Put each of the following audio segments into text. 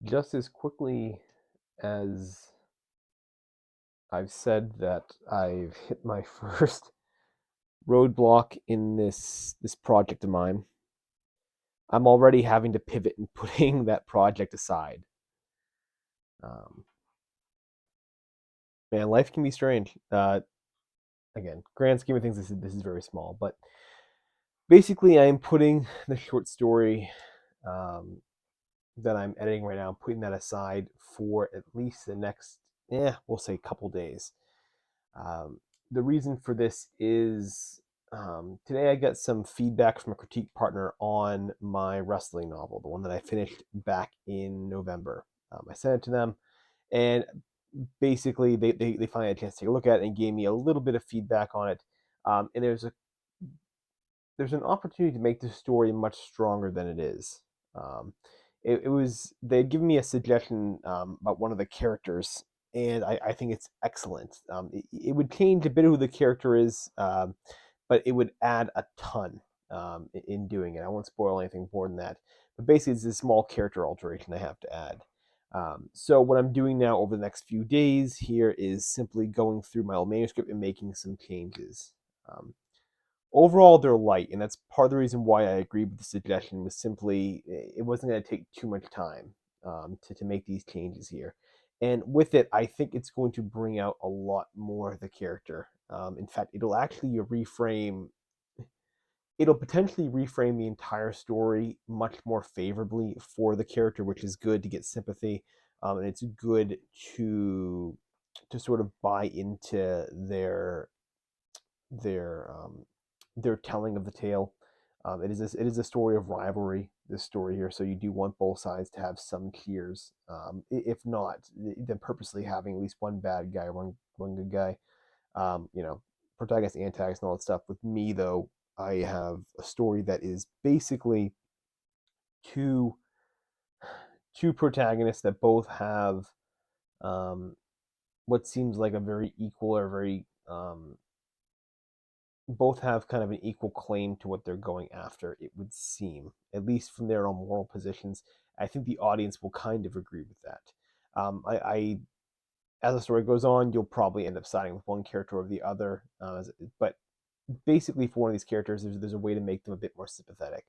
Just as quickly as I've said that I've hit my first roadblock in this project of mine, I'm already having to pivot and putting that project aside. Um, Man, life can be strange. Again, grand scheme of things, this is very small, but basically, I am putting the short story um, that I'm editing right now, putting that aside for at least the next, we'll say, couple days. Um, the reason for this is today I got some feedback from a critique partner on my wrestling novel, the one that I finished back in November. I sent it to them, and basically they finally had a chance to take a look at it and gave me a little bit of feedback on it. And there's an opportunity to make this story much stronger than it is. Um, it was they had given me a suggestion about one of the characters, and I think it's excellent. It would change a bit of who the character is, but it would add a ton in doing it. I won't spoil anything more than that. But basically, it's a small character alteration I have to add. So what I'm doing now over the next few days here is simply going through my old manuscript and making some changes. Um, Overall, they're light, and that's part of the reason why I agreed with the suggestion. Was simply it wasn't going to take too much time to make these changes here, and with it, I think it's going to bring out a lot more of the character. In fact, it'll potentially reframe the entire story much more favorably for the character, which is good to get sympathy, and it's good to sort of buy into their their telling of the tale. It is a story of rivalry. This story here, so you do want both sides to have some tears. If not, then purposely having at least one bad guy, one good guy. You know, protagonist, antagonist, and all that stuff. With me though, I have a story that is basically two two protagonists that both have um, what seems like a very equal or very both have kind of an equal claim to what they're going after, it would seem, at least from their own moral positions. I think the audience will kind of agree with that. I As the story goes on, you'll probably end up siding with one character or the other. But basically, for one of these characters, there's a way to make them a bit more sympathetic,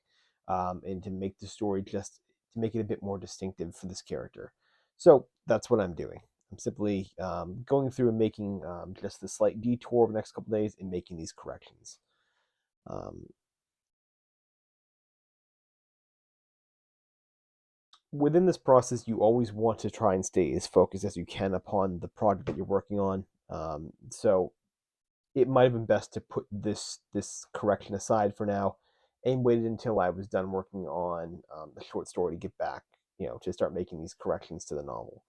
and to make the story just to make it a bit more distinctive for this character. So that's what I'm doing. I'm simply going through and making just a slight detour over the next couple days and making these corrections. Um, Within this process, you always want to try and stay as focused as you can upon the project that you're working on. So it might have been best to put this correction aside for now and waited until I was done working on the short story to get back, to start making these corrections to the novel.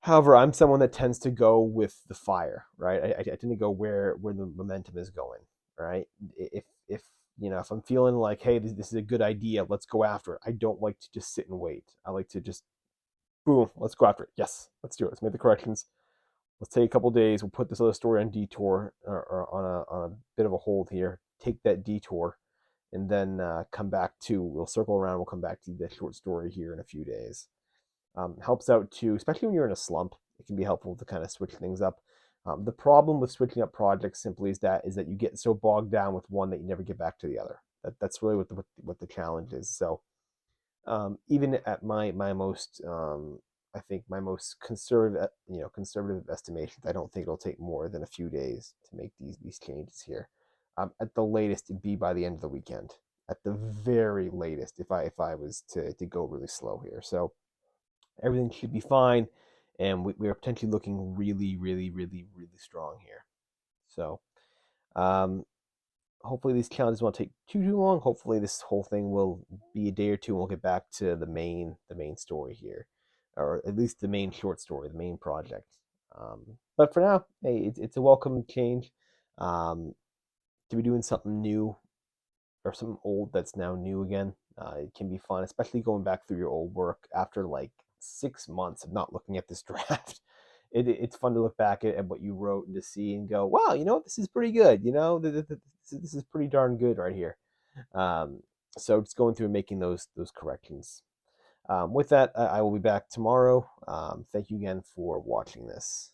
However, I'm someone that tends to go with the fire, right? I tend to go where the momentum is going, right? If if I'm feeling like, hey, this is a good idea, let's go after it. I don't like to just sit and wait. I like to just boom, let's go after it. Yes, let's do it. Let's make the corrections. Let's take a couple days. We'll put this other story on detour or on a bit of a hold here. Take that detour, and then come back to. We'll circle around. We'll come back to the short story here in a few days. Helps out too, especially when you're in a slump. It can be helpful to kind of switch things up. The problem with switching up projects simply is that you get so bogged down with one that you never get back to the other. That's really what the challenge is. So even at my most I think my most conservative estimations, I don't think it'll take more than a few days to make these changes here. At the latest, it'd be by the end of the weekend. At the very latest, if I was to go really slow here. So everything should be fine, and we are potentially looking really, really, really, really strong here. So um, hopefully these challenges won't take too long. Hopefully this whole thing will be a day or two, and we'll get back to the main story here, or at least the main short story, the main project. But for now, hey, it's a welcome change. Um, to be doing something new or something old that's now new again. It can be fun, especially going back through your old work after like 6 months of not looking at this draft. It's fun to look back at what you wrote and to see and go, wow, this is pretty good. This is pretty darn good right here. Um, so just going through and making those corrections. With that, I will be back tomorrow. Thank you again for watching this.